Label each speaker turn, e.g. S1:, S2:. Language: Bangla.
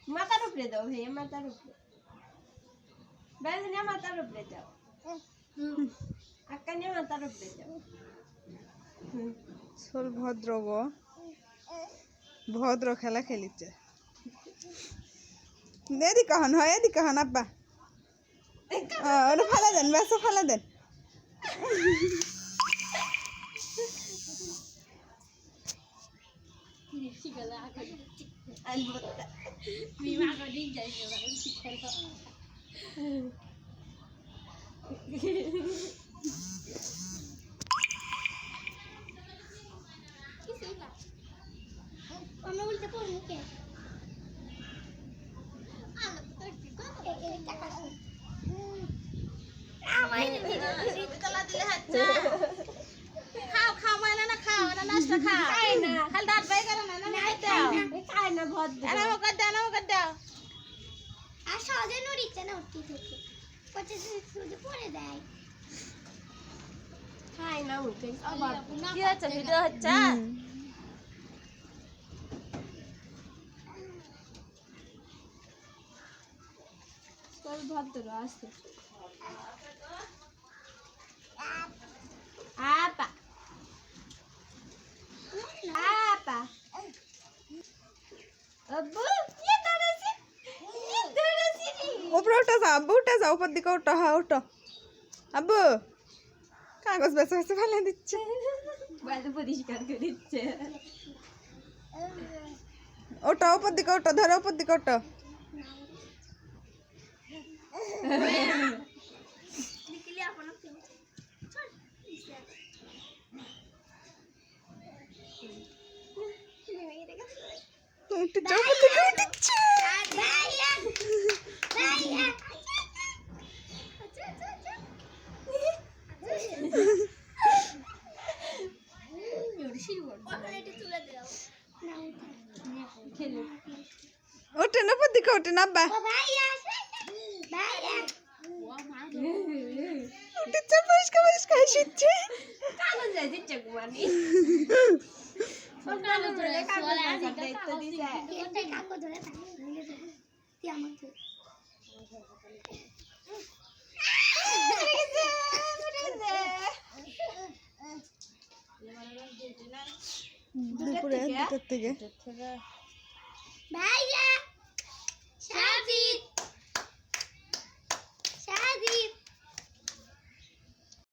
S1: মাথার উপরে দাও ভাইয়া মাথার উপরে বেলনে মাথার উপরে দাও আকানে মাথার উপরে দাও
S2: চল ভদ্র গো ভদ্র খেলা খেলিছে এদিকে হন হয় এদিকে হন আব্বা ওটা ফেলা দেন ব্যাস ফেলা দেন
S1: খাও খাও মানে না খাও না নাস্তা খাও খাই না খালি দাঁত বাই করে না না দাও খাই না ভদ দাও না মক দাও
S3: আর সহজে নড়িচ্ছে না উঠতে থেকে পচে শুধু পড়ে দেয়
S1: খাই না উঠে আবার কি হচ্ছে ভিডিও হচ্ছে চল ভদ্র আসছে আপা আপা আব্বু ये दरसी
S2: উপরে উঠে যাও আব্বু উঠে যাও উপর দিকে উঠো হ্যাঁ উঠো আব্বু কাগজ বেঁচে বেঁচে ফেলে দিচ্ছে
S1: বাইরে পরিষ্কার করে দিচ্ছে
S2: ওটা উপর দিকে ওঠো ধরো উপর দিকে ওঠো
S3: নিকলি আপন চল
S2: তুমি একটু যাও উপর দিকে উঠছে
S3: ভাইয়া ভাইয়া তুলে দাও
S1: খেলে
S2: ওঠেন উপর দিকে ওঠেন আব্বা
S3: ভাইয়া ভাইয়া
S2: উঠছে পরিষ্কার পরিষ্কার শিখছে
S1: কাগজ যায় দিচ্ছে কুমারী কাগজ ধরে কাগজ দায়িত্ব দিছে
S3: এটা কাগজ ধরে থাকে তুই আমাকে
S2: দুপুরে দুটোর থেকে
S3: ভাইয়া সাবিত